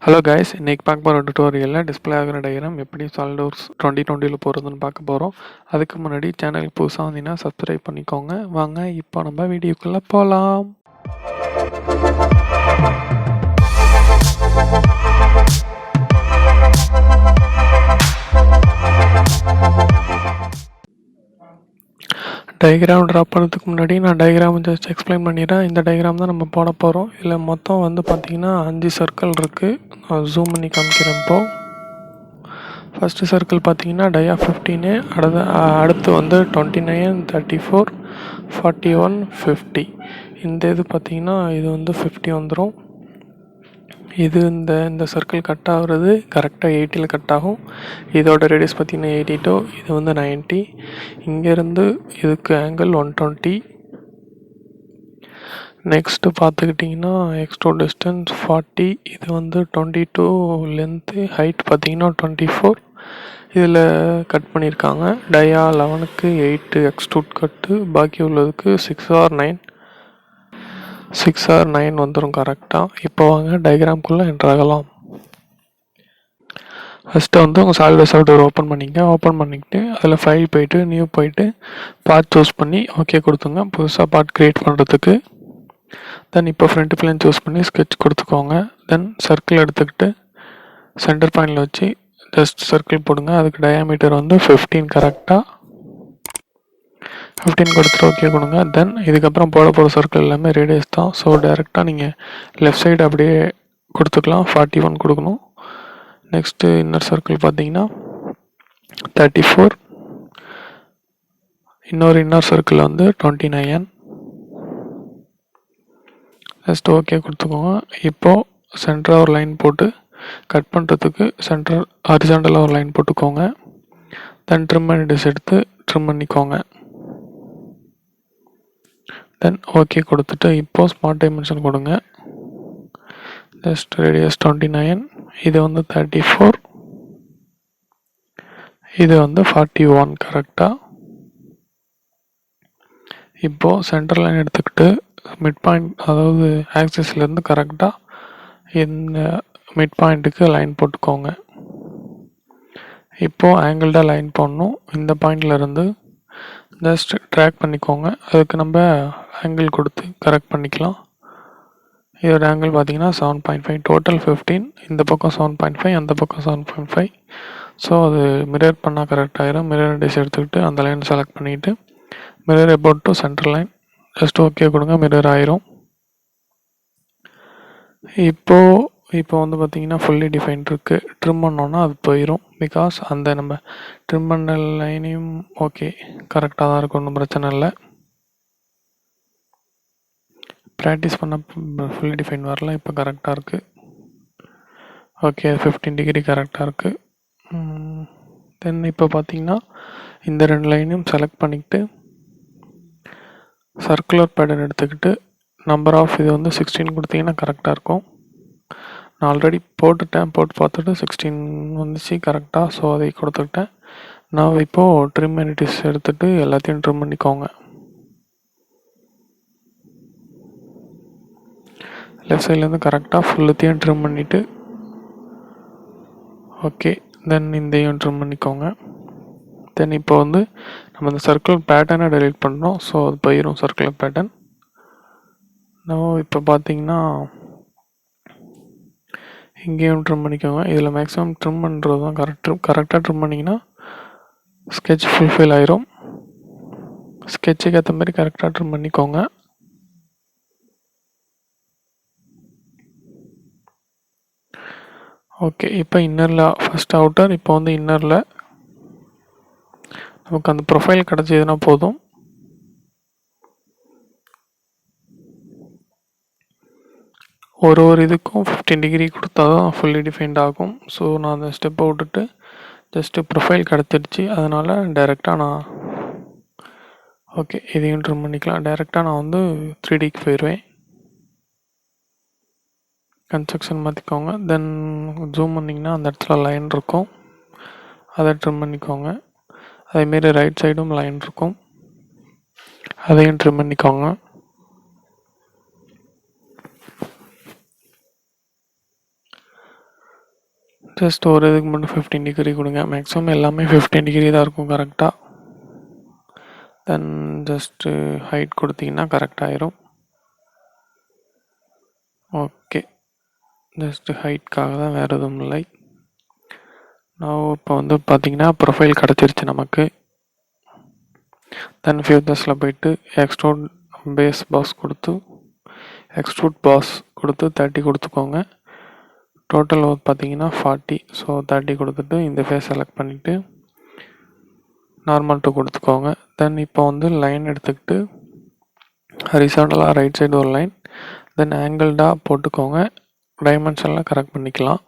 Hello guys, இன்னைக்கு பார்க்க போகிற டுட்டோரியலில் டிஸ்பிளே ஆகிற டயக்ராம் எப்படி சாலிட்வொர்க்ஸ் 2020 போகிறதுன்னு பார்க்க போகிறோம். அதுக்கு முன்னாடி சேனலுக்கு புதுசாக வந்தீங்கன்னா சப்ஸ்கிரைப் பண்ணிக்கோங்க. வாங்க இப்போ நம்ம வீடியோக்குள்ளே போகலாம். டயக்ராம் ட்ரா பண்ணுறதுக்கு முன்னாடி நான் டயக்ராம் ஜஸ்ட் எக்ஸ்பிளைன் பண்ணிடுறேன். இந்த டயக்ராம் தான் நம்ம போட போகிறோம். இதில் மொத்தம் பார்த்திங்கன்னா 5 சர்க்கிள் இருக்குது. நான் ஜூம் பண்ணி காமிக்கிறேன். இப்போது ஃபஸ்ட்டு சர்க்கிள் பார்த்தீங்கன்னா டயா 15, அடுத்து 29, 34, 41, 50. இது பார்த்தீங்கன்னா இது 50 வந்துடும். இது இந்த சர்க்கிள் கட் ஆகுறது கரெக்டாக 80ல் கட் ஆகும். இதோட ரேடியஸ் பார்த்தீங்கன்னா 82, இது 90. இங்கேருந்து இதுக்கு ஆங்கிள் 120. நெக்ஸ்ட்டு பார்த்துக்கிட்டிங்கன்னா எக்ஸ்ட்ரோ டிஸ்டன்ஸ் 40. இது 22 லென்த்து. ஹைட் பார்த்தீங்கன்னா 24. இதில் கட் பண்ணியிருக்காங்க. டயா 11க்கு 8 எக்ஸ்ட்ரூட் கட்டு, பாக்கி உள்ளதுக்கு 6 or 9 வந்துடும் கரெக்டாக. இப்போ வாங்க டயக்ராம்குள்ளே என்ட்ராகலாம். ஃபஸ்ட்டு உங்கள் சாலிட்வொர்க்ஸ் சாஃப்ட்வேர் ஓப்பன் பண்ணிங்க. ஓப்பன் பண்ணிக்கிட்டு அதில் ஃபைல் போய்ட்டு நியூ போய்ட்டு பார்ட் சூஸ் பண்ணி ஓகே கொடுத்துங்க, புதுசாக பார்ட் க்ரியேட் பண்ணுறதுக்கு. தென் இப்போ ஃப்ரண்ட் பிளேன் சூஸ் பண்ணி ஸ்கெட்ச் கொடுத்துக்கோங்க. தென் சர்க்கிள் எடுத்துக்கிட்டு சென்டர் பாயிண்டில் வச்சு ஜஸ்ட் சர்க்கிள் போடுங்க. அதுக்கு டயாமீட்டர் 15 கரெக்டாக 15 கொடுத்துட்டு ஓகே கொடுங்க. தென் இதுக்கப்புறம் போட போகிற சர்க்கிள் எல்லாமே ரேடியஸ் தான். ஸோ டைரெக்டாக நீங்கள் லெஃப்ட் சைடு அப்படியே கொடுத்துக்கலாம். 41 கொடுக்கணும். நெக்ஸ்ட்டு இன்னர் சர்க்கிள் பார்த்தீங்கன்னா 34. இன்னொரு இன்னர் சர்க்கிள் 29. ஜஸ்ட் ஓகே கொடுத்துக்கோங்க. இப்போது சென்டராக ஒரு லைன் போட்டு கட் பண்ணுறதுக்கு சென்டர் ஹாரிசாண்டலாக ஒரு லைன் போட்டுக்கோங்க. தென் ட்ரிம் பண்ணிட்டு எடுத்து ட்ரிம் பண்ணிக்கோங்க. தென் ஓகே கொடுத்துட்டு இப்போது ஸ்மார்ட் டைமென்ஷன் கொடுங்க. ஜஸ்ட் ரேடியஸ் 29, இது 34, இது 41 கரெக்டாக. இப்போது சென்டர் லைன் எடுத்துக்கிட்டு மிட் பாயிண்ட், அதாவது ஆக்சிஸ்லேருந்து கரெக்டாக இந்த மிட் பாயிண்ட்டுக்கு லைன் போட்டுக்கோங்க. இப்போது ஆங்கிள்டாக லைன் போடணும். இந்த பாயிண்ட்லேருந்து ஜஸ்ட் ட்ராக் பண்ணிக்கோங்க. அதுக்கு நம்ம ஆங்கிள் கொடுத்து கரெக்ட் பண்ணிக்கலாம். இதோட ஆங்கிள் பார்த்தீங்கன்னா 7.5, டோட்டல் 15. இந்த பக்கம் 7.5, அந்த பக்கம் 7.5. ஸோ அது மிரர் பண்ணால் கரெக்ட் ஆகிரும். மிரர் டிஸ் எடுத்துக்கிட்டு அந்த லைன் செலக்ட் பண்ணிவிட்டு mirror about to centre line just okay கொடுங்க. மிரர் ஆயிரும். இப்போ பார்த்தீங்கன்னா ஃபுல்லி டிஃபைன்ட் இருக்குது. ட்ரிம் பண்ணோன்னா அது போயிடும். பிகாஸ் அந்த நம்ம ட்ரிம் பண்ண லைனையும் ஓகே கரெக்டாக தான் இருக்கும், ஒன்றும் பிரச்சனை இல்லை. ப்ராக்டிஸ் பண்ண ஃபுல்லி டிஃபைன் வரல, இப்போ கரெக்டாக இருக்குது. ஓகே 15 டிகிரி கரெக்டாக இருக்குது. தென் இப்போ பார்த்தீங்கன்னா இந்த 2 லைனையும் செலக்ட் பண்ணிக்கிட்டு சர்க்குலர் பேட்டர்ன் எடுத்துக்கிட்டு நம்பர் ஆஃப் இது 16 கொடுத்தீங்கன்னா கரெக்டாக இருக்கும். நான் ஆல்ரெடி போட்டு பார்த்துட்டு 16 வந்துச்சு கரெக்டாக. ஸோ அதை கொடுத்துக்கிட்டேன். நான் இப்போது ட்ரிம் எனிட்டிஸ் எடுத்துகிட்டு எல்லாத்தையும் ட்ரிம் பண்ணிக்கோங்க. லெஃப்ட் சைட்லேருந்து கரெக்டாக ஃபுல்லத்தையும் ட்ரிம் பண்ணிவிட்டு ஓகே. தென் இதையும் ட்ரிம் பண்ணிக்கோங்க. தென் இப்போ நம்ம இந்த சர்க்குலர் பேட்டர்னை டெலீட் பண்ணுறோம். ஸோ அது போயிடும் சர்க்குலர் பேட்டர்ன். நம்ம இப்போ பார்த்தீங்கன்னா இங்கேயும் ட்ரிம் பண்ணிக்கோங்க. இதில் மேக்ஸிமம் ட்ரிம் பண்ணுறது தான் கரெக்டாக ட்ரிம் பண்ணிங்கன்னா ஸ்கெட்ச் ஃபுல்ஃபில் ஆயிரும். ஸ்கெட்சுக்கு ஏற்ற மாதிரி கரெக்டாக ட்ரிம் பண்ணிக்கோங்க. ஓகே. இப்போ இன்னரில் ஃபஸ்ட் அவுட்டர், இப்போ இன்னரில் நமக்கு அந்த ப்ரொஃபைல் கிடச்சதுன்னா போதும். ஒரு இதுக்கும் 15 டிகிரி கொடுத்தா தான் ஃபுல்லி டிஃபைன்ட் ஆகும். ஸோ நான் அந்த ஸ்டெப்பை விட்டுட்டு ஜஸ்ட்டு ப்ரொஃபைல் கிடச்சிடுச்சு. அதனால் டைரெக்டாக நான் ஓகே இதையும் ட்ரிம் பண்ணிக்கலாம். டைரெக்டாக நான் 3Dக்கு போயிடுவேன். கன்ஸ்ட்ரக்ஷன் மாற்றிக்கோங்க. தென் ஜூம் பண்ணிங்கன்னா அந்த இடத்துல லைன் இருக்கும், அதை ட்ரிம் பண்ணிக்கோங்க. அதேமாரி ரைட் சைடும் லைன் இருக்கும், அதையும் ட்ரிம் பண்ணிக்கோங்க. ஜஸ்ட் ஒரு இதுக்கு மட்டும் 15 டிகிரி கொடுங்க. மேக்ஸிமம் எல்லாமே 15 டிகிரி தான் இருக்கும் கரெக்டாக. தென் ஜஸ்ட்டு ஹைட் கொடுத்தீங்கன்னா கரெக்டாகிடும். ஓகே, ஜஸ்ட்டு ஹைட்காக தான், வேறு எதுவும் இல்லை. நான் இப்போ வந்து பார்த்தீங்கன்னா ப்ரொஃபைல் கிடச்சிருச்சு நமக்கு. தென் ஃபியூச்சர்ஸில் போயிட்டு எக்ஸ்ட்ரூட் பாஸ் கொடுத்து 30 கொடுத்துக்கோங்க. டோட்டல் பார்த்தீங்கன்னா 40. ஸோ 30 கொடுத்துட்டு இந்த ஃபேஸ் செலக்ட் பண்ணிவிட்டு நார்மல் 2 கொடுத்துக்கோங்க. தென் இப்போ வந்து லைன் எடுத்துக்கிட்டு ஹரிசாண்டலாக ரைட் சைடு ஒரு லைன், தென் ஆங்கிள்டாக போட்டுக்கோங்க. டைமென்ஷன்லாம் கரெக்ட் பண்ணிக்கலாம்.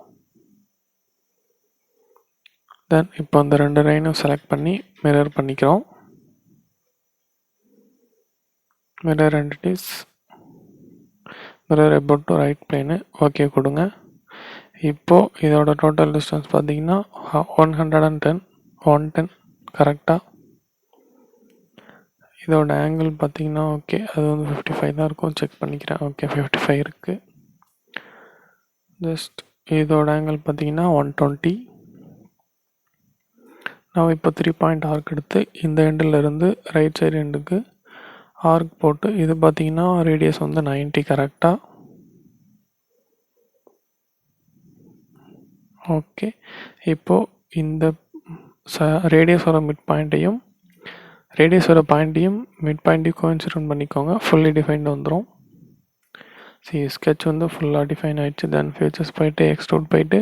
தென் இப்போ அந்த 2 லைனும் செலக்ட் பண்ணி மிரர் பண்ணிக்கிறோம். Mirror entities, mirror about to right plane, okay கொடுங்க. இப்போது இதோட டோட்டல் டிஸ்டன்ஸ் பார்த்தீங்கன்னா 110 கரெக்டாக. இதோட ஆங்கிள் பார்த்தீங்கன்னா ஓகே, அது வந்து 55 தான் இருக்கும். செக் பண்ணிக்கிறேன். ஓகே, 55 இருக்குது. ஜஸ்ட் இதோட ஆங்கிள் பார்த்தீங்கன்னா 120. நான் இப்போ 3 பாயிண்ட் ஆர்க் எடுத்து இந்த எண்டில் இருந்து ரைட் சைடு எண்டுக்கு ஆர்க் போட்டு, இது பார்த்தீங்கன்னா ரேடியஸ் வந்து 90 கரெக்டாக. ஓகே, இப்போது இந்த ரேடியஸோட மிட் பாயிண்ட்டையும் மிட் பாயிண்ட்டையும் கோஇன்சிடென்ட் பண்ணிக்கோங்க. ஃபுல்லி டிஃபைன்டு வந்துடும். ஸ்கெட்ச் வந்து ஃபுல்லாக டிஃபைன் ஆகிடுச்சு. தென் ஃபீச்சர்ஸ் போயிட்டு எக்ஸ்ட்ரூட் போயிட்டு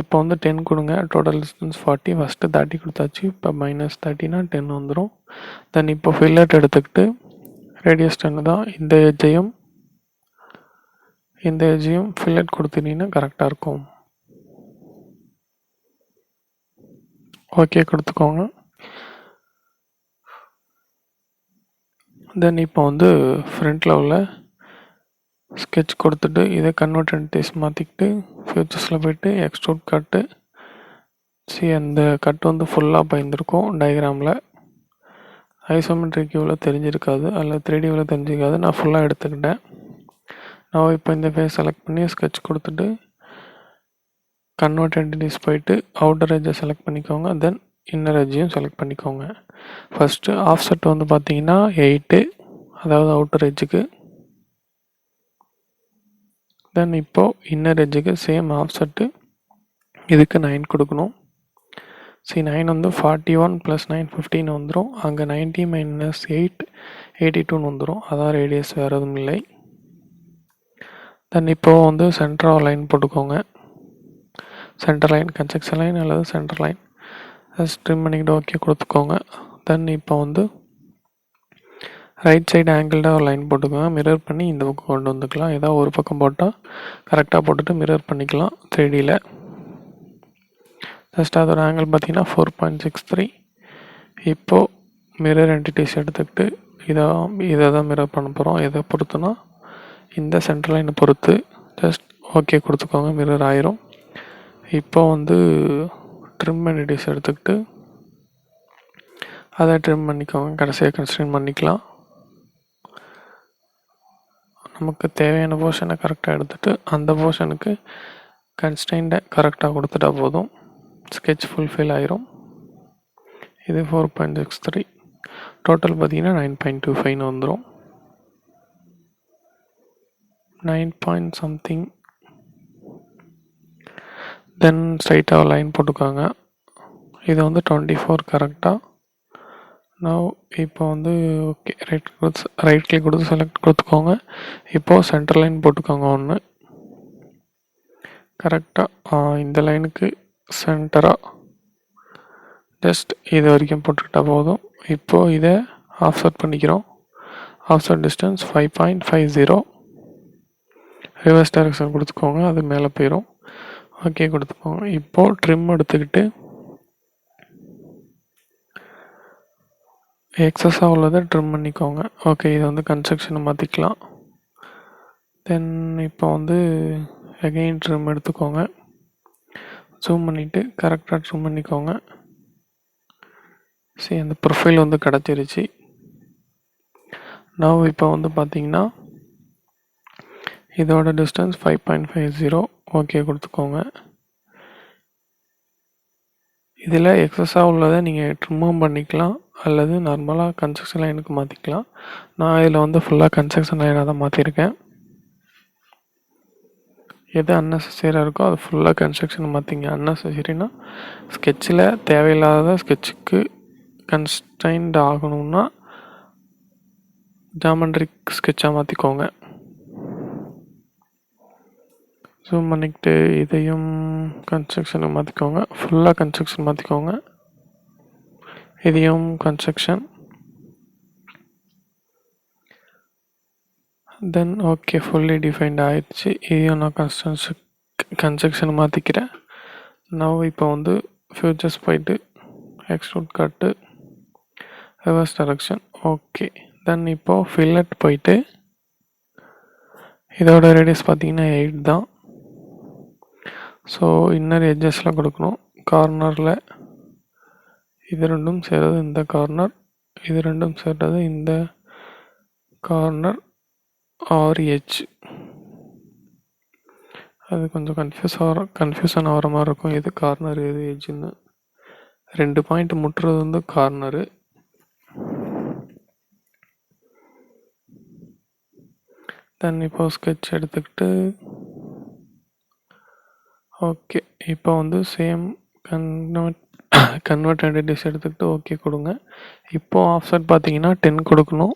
இப்போ வந்து 10 கொடுங்க. Total distance 40. ஃபஸ்ட்டு 30 கொடுத்தாச்சு. இப்போ -30னா 10 வந்துடும். தென் இப்போ ஃபில்லட் எடுத்துக்கிட்டு ரேடியஸ் 10 தான். இந்த எஜ்ஜையும் ஃபில்லட் கொடுத்துட்டீங்கன்னா கரெக்டாக இருக்கும். ஓகே கொடுத்துக்கோங்க. தென் இப்போ வந்து ஃப்ரண்ட்டில் உள்ள ஸ்கெட்ச் கொடுத்துட்டு இதை கன்வெர்ட் என்டிட்டிஸ் மாற்றிக்கிட்டு ஃபியூச்சர்ஸில் போய்ட்டு எக்ஸ்ட்ரூட் கட்டு. அந்த கட் வந்து ஃபுல்லாக பயந்துருக்கும். டயக்ராமில் ஐசோமெட்ரிக் வியூவில் தெரிஞ்சிருக்காது, அதில் 3D வியூவில் தெரிஞ்சிருக்காது. நான் ஃபுல்லாக எடுத்துக்கிட்டேன். நான் இப்போ இந்த ஃபேஸ் செலக்ட் பண்ணி ஸ்கெட்ச் கொடுத்துட்டு கன்வெர்ட் என்டிட்டிஸ் போயிட்டு அவுட்டர் எட்ஜை செலக்ட் பண்ணிக்கோங்க. தென் இன்னர் எட்ஜையும் செலக்ட் பண்ணிக்கோங்க. ஃபஸ்ட்டு ஆஃப்செட் வந்து பார்த்தீங்கன்னா 8, அதாவது அவுட்டர் எட்ஜுக்கு. தென் இப்போது இன்னர் எட்ஜுக்கு சேம் ஆஃப்செட்டு, இதுக்கு 9 கொடுக்கணும். 9 வந்து 41 + 9 15 வந்துடும். அங்கே 90 - 8 82 வந்துடும். அதான் ரேடியஸ், வேறு எதுவும் இல்லை. தென் இப்போது வந்து சென்டராக லைன் போட்டுக்கோங்க. சென்டர் லைன், கன்ஸ்ட்ரக்ஷன் லைன் அல்லது சென்டர் லைன் ட்ரிம் பண்ணிக்கிட்டு ஓகே கொடுத்துக்கோங்க. தென் இப்போ வந்து ரைட் சைடு ஆங்கிள்டாக ஒரு லைன் போட்டுக்கோங்க. மிரர் பண்ணி இந்த பக்கம் கொண்டு வந்துக்கலாம். ஏதாவது ஒரு பக்கம் போட்டால் கரெக்டாக போட்டுட்டு மிரர் பண்ணிக்கலாம் 3Dயில். ஜஸ்ட் அதோட ஆங்கிள் பார்த்தீங்கன்னா 4.63. இப்போது மிரர் என்டிட்டிஸ் எடுத்துக்கிட்டு இதை தான் மிரர் பண்ண போகிறோம். எதை பொறுத்துனா இந்த சென்டர் லைனை பொறுத்து. ஜஸ்ட் ஓகே கொடுத்துக்கோங்க, மிரர் ஆயிரும். இப்போ வந்து ட்ரிம் என்டிட்டிஸ் எடுத்துக்கிட்டு அதை ட்ரிம் பண்ணிக்கோங்க. கடைசியாக கன்ஸ்ட்ரெயின் பண்ணிக்கலாம். நமக்கு தேவையான போர்ஷனை கரெக்டாக எடுத்துகிட்டு அந்த போர்ஷனுக்கு கன்ஸ்ட்ரெயின்டை கரெக்டாக கொடுத்துட்டா போதும். ஸ்கெட்ச் ஃபுல்ஃபில் ஆயிரும். இது 4.63. டோட்டல் பார்த்தீங்கன்னா 9.25 வந்துடும். 9 something. தென் ஸ்ட்ரைட்டாக லைன் போட்டுக்கோங்க. இது வந்து 24 கரெக்டாக. நான் இப்போ வந்து ஓகே ரைட் கிளிக் கொடுத்து செலக்ட் கொடுத்துக்கோங்க. இப்போது சென்டர் லைன் போட்டுக்கோங்க ஒன்று கரெக்டாக. இந்த லைனுக்கு சென்டராக ஜஸ்ட் இது வரைக்கும் போட்டுக்கிட்டால் போதும். இப்போது இதை ஆஃப்செட் பண்ணிக்கிறோம். Offset distance 5.50. ரிவர்ஸ் டைரக்ஷன் கொடுத்துக்கோங்க, அது மேலே போயிடும். ஓகே கொடுத்துக்கோங்க. இப்போது ட்ரிம் எடுத்துக்கிட்டு எக்ஸஸாக உள்ளதை ட்ரிம் பண்ணிக்கோங்க. ஓகே, இதை வந்து கன்ஸ்ட்ரக்ஷனை மாற்றிக்கலாம். தென் இப்போ வந்து அகெயின் ட்ரிம் எடுத்துக்கோங்க. ஜூம் பண்ணிவிட்டு கரெக்டாக ட்ரிம் பண்ணிக்கோங்க. அந்த ப்ரொஃபைல் வந்து கிடச்சிருச்சு. நான் இப்போ வந்து பார்த்தீங்கன்னா இதோட டிஸ்டன்ஸ் 5.50. ஓகே கொடுத்துக்கோங்க. இதில் எக்ஸஸாக உள்ளதை நீங்கள் ரிமூவ் பண்ணிக்கலாம் அல்லது நார்மலாக கன்ஸ்ட்ரக்ஷன் லைனுக்கு மாற்றிக்கலாம். நான் இதில் வந்து ஃபுல்லாக கன்ஸ்ட்ரக்ஷன் லைனாக தான் மாற்றிருக்கேன். எது அன்னெசரியாக இருக்கோ அது ஃபுல்லாக கன்ஸ்ட்ரக்ஷன் மாற்றிங்க. அன்னெசரினா ஸ்கெட்சில் தேவையில்லாத ஸ்கெட்சுக்கு கன்ஸ்ட்ரைன்ட் ஆகணும்னா ஜாமெண்ட்ரிக் ஸ்கெட்சாக மாற்றிக்கோங்க. ஜூம் பண்ணிக்கிட்டு இதையும் கன்ஸ்ட்ரக்ஷனுக்கு மாற்றிக்கோங்க. ஃபுல்லாக கன்ஸ்ட்ரக்ஷன் மாற்றிக்கோங்க. இதையும் construction. Then okay, fully defined ஆயிடுச்சு. இதையும் நான் கன்ஸ்ட்ரக்ஷன் மாற்றிக்கிறேன். நான் இப்போ வந்து ஃபியூச்சர்ஸ் போயிட்டு எக்ஸ்ட்ரூட் கட்டு ரிவர்ஸ் டைரக்ஷன். ஓகே, தென் இப்போது ஃபில்லட் போயிட்டு இதோட ரேடியஸ் பார்த்தீங்கன்னா 8 தான். ஸோ இன்னர் எட்ஜஸில் கொடுக்கணும். கார்னரில் இது ரெண்டும் சேர்றது இந்த கார்னர், இது ரெண்டும் சேர்றது இந்த கார்னர் ஆர் எட்ஜ். அது கொஞ்சம் கன்ஃபியூஷன் ஆகிற மாதிரி இருக்கும். எது கார்னர் எது எட்ஜுன்னு. 2 பாயிண்ட் முட்டுறது வந்து கார்னரு. தென் இப்போ ஸ்கெட்ச் எடுத்துக்கிட்டு ஓகே, இப்போ வந்து சேம் கன்வெர்ட் என்டிட்டிஸ் எடுத்துக்கிட்டு ஓகே கொடுங்க. இப்போது ஆஃப்செட் பார்த்தீங்கன்னா 10 கொடுக்கணும்.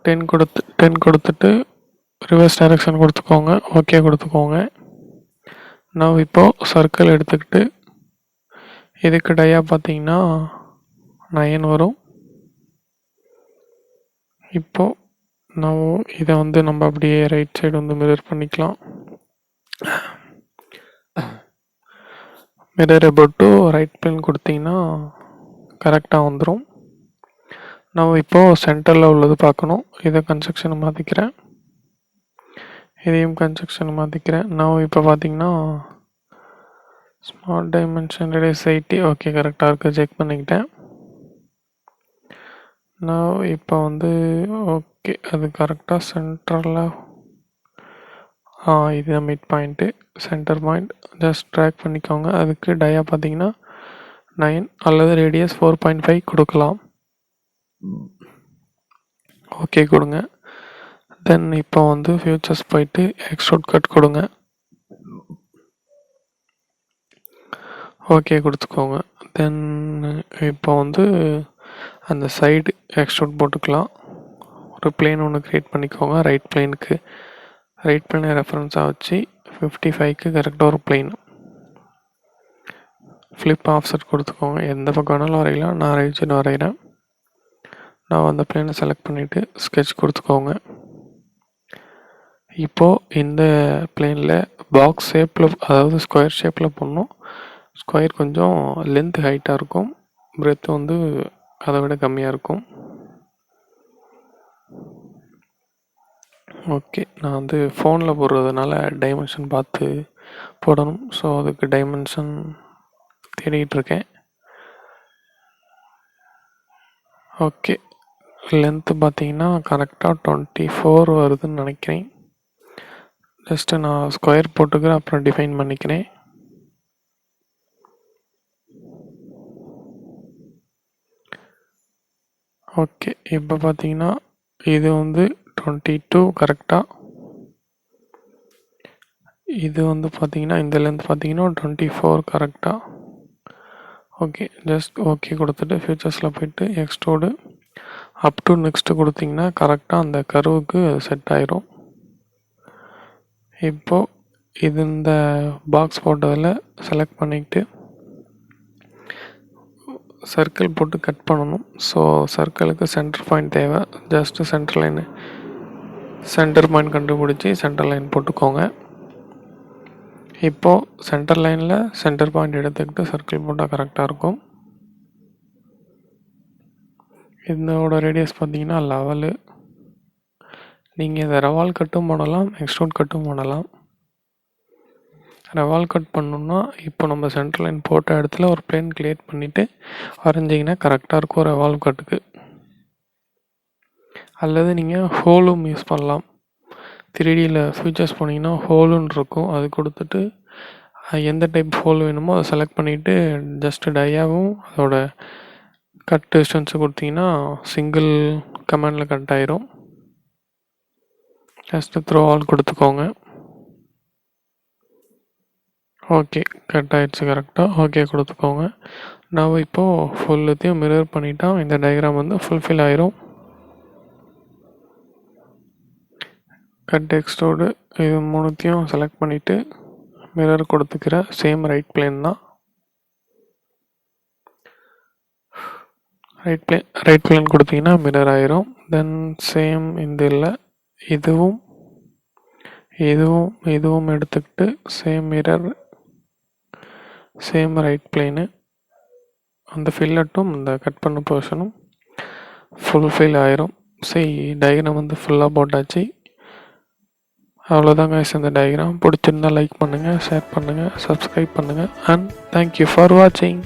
10 கொடுத்துட்டு ரிவர்ஸ் டைரக்ஷன் கொடுத்துக்கோங்க. ஓகே கொடுத்துக்கோங்க. நான் இப்போது சர்க்கிள் எடுத்துக்கிட்டு இதுக்கு டையாக பார்த்தீங்கன்னா 9 வரும். இப்போது நான் இதை வந்து நம்ம அப்படியே ரைட் சைடு வந்து மிரர் பண்ணிக்கலாம். Mirror about to right plane கொடுத்தீங்கன்னா கரெக்டாக வந்துடும். நான் இப்போது சென்டரில் உள்ளது பார்க்கணும். இதை கன்ஸ்ட்ரக்ஷனை மாற்றிக்கிறேன். இதையும் கன்ஸ்ட்ரக்ஷனை மாற்றிக்கிறேன். நான் இப்போ பார்த்தீங்கன்னா ஸ்மார்ட் டைமென்ஷன் ரேடியஸ் 80 ஓகே கரெக்டாக இருக்குது. செக் பண்ணிக்கிட்டேன். நான் இப்போ வந்து ஓகே அது கரெக்டாக சென்டரில் இதுதான் mid point, centre point. Just track பண்ணிக்கோங்க. அதுக்கு டயா பார்த்தீங்கன்னா 9 அல்லது ரேடியஸ் 4.5 கொடுக்கலாம். ஓகே கொடுங்க. தென் இப்போ வந்து ஃபியூச்சர்ஸ் போயிட்டு எக்ஸ்ட்ரூட் கட் கொடுங்க. ஓகே கொடுத்துக்கோங்க. தென் இப்போ வந்து அந்த சைடு எக்ஸ்ட்ரூட் போட்டுக்கலாம். ஒரு பிளேன் ஒன்று க்ரியேட் பண்ணிக்கோங்க. ரைட் பிளேனுக்கு ரைட் பிளேனை ரெஃபரன்ஸாக வச்சு 55க்கு கரெக்டாக ஒரு பிளேன் ஃப்ளிப் ஆஃப்செட் கொடுத்துக்கோங்க. எந்த பக்கம் வேணாலும் வரையலாம். நான் ரைட் சைடு வரைகிறேன். நான் அந்த பிளேனை செலக்ட் பண்ணிவிட்டு ஸ்கெட்ச் கொடுத்துக்கோங்க. இப்போது இந்த பிளேனில் பாக்ஸ் ஷேப்பில், அதாவது ஸ்கொயர் ஷேப்பில் பண்ணணும். ஸ்கொயர் கொஞ்சம் லென்த் ஹைட்டாக இருக்கும், பிரெத் வந்து அதை விட கம்மியாக இருக்கும். ஓகே, நான் வந்து ஃபோனில் போடுறதுனால டைமென்ஷன் பார்த்து போடணும். ஸோ அதுக்கு டைமென்ஷன் தேடிகிட்ருக்கேன். ஓகே, லென்த்து பார்த்தீங்கன்னா கரெக்டாக 24 வருதுன்னு நினைக்கிறேன். ஜஸ்ட்டு நான் ஸ்கொயர் போட்டுக்கிறேன், அப்புறம் டிஃபைன் பண்ணிக்கிறேன். ஓகே, இப்போ பார்த்தீங்கன்னா இது வந்து 22 கரெக்டாக. இது வந்து பார்த்தீங்கன்னா இந்த லென்த் பார்த்தீங்கன்னா 24 கரெக்டாக. ஓகே, ஜஸ்ட் ஓகே கொடுத்துட்டு ஃபியூச்சர்ஸில் போய்ட்டு எக்ஸ்ட்ரூடு அப் டு நெக்ஸ்ட்டு கொடுத்தீங்கன்னா கரெக்டாக அந்த கர்வுக்கு அது செட் ஆயிரும். இப்போது இது இந்த பாக்ஸ் போட்டதில் செலக்ட் பண்ணிக்கிட்டு சர்க்கிள் போட்டு கட் பண்ணணும். ஸோ சர்க்கிளுக்கு சென்டர் பாயிண்ட் தேவை. ஜஸ்ட்டு சென்டர் பாயிண்ட் கண்டுபிடிச்சி சென்டர் லைன் போட்டுக்கோங்க. இப்போது சென்டர் லைனில் சென்டர் பாயிண்ட் எடுத்துக்கிட்டு சர்க்கிள் போட்டால் கரெக்டாக இருக்கும். இதோட ரேடியஸ் பார்த்தீங்கன்னா 11. நீங்கள் இதை ரெவால் கட்டும் பண்ணலாம், எக்ஸ்ட்ரூட் கட்டும் பண்ணலாம். ரெவால் கட் பண்ணணும்னா இப்போ நம்ம சென்டர் லைன் போட்ட இடத்துல ஒரு பிளேன் கிரியேட் பண்ணிவிட்டு வரைஞ்சிங்கன்னா கரெக்டாக இருக்கும் ரெவால் கட்டுக்கு. அல்லது நீங்கள் ஹோலும் யூஸ் பண்ணலாம். 3Dயில் ஃபியூச்சர்ஸ் போனீங்கன்னா ஹோலுன்னு இருக்கும், அது கொடுத்துட்டு எந்த டைப் ஹோல் வேணுமோ அதை செலக்ட் பண்ணிவிட்டு ஜஸ்ட்டு டையாகவும் அதோட கட் டிஸ்டன்ஸு கொடுத்தீங்கன்னா சிங்கிள் கமாண்டில் கட் ஆயிரும். ஜஸ்ட்டு த்ரோ ஆல் கொடுத்துக்கோங்க. ஓகே, கட் ஆகிடுச்சு கரெக்டாக. ஓகே கொடுத்துக்கோங்க. நான் இப்போது ஃபுல்லுத்தையும் மிரர் பண்ணிட்டா இந்த டயக்ராம் வந்து ஃபுல்ஃபில் ஆயிரும். கட் எக்ஸ்ட்ரூடு இது மூணுத்தையும் செலக்ட் பண்ணிவிட்டு மிரர் கொடுத்துக்கிற சேம் ரைட் பிளேன் தான். ரைட் பிளேன் கொடுத்தீங்கன்னா மிரர் ஆயிரும். தென் சேம் இந்த இல்லை இதுவும் இதுவும் இதுவும் எடுத்துக்கிட்டு same mirror same right plane அந்த ஃபில்லட்டும் இந்த கட் பண்ண போர்ஷனும் ஃபுல்ஃபில் ஆயிரும். சரி, டயக்ராம் வந்து ஃபுல்லாக போட்டாச்சு. அவ்வளோதாங்க இந்த டயக்ராம். பிடிச்சிருந்தா லைக் பண்ணுங்கள், ஷேர் பண்ணுங்கள், சப்ஸ்கிரைப் பண்ணுங்கள். அண்ட் தேங்க்யூ ஃபார் வாட்சிங்.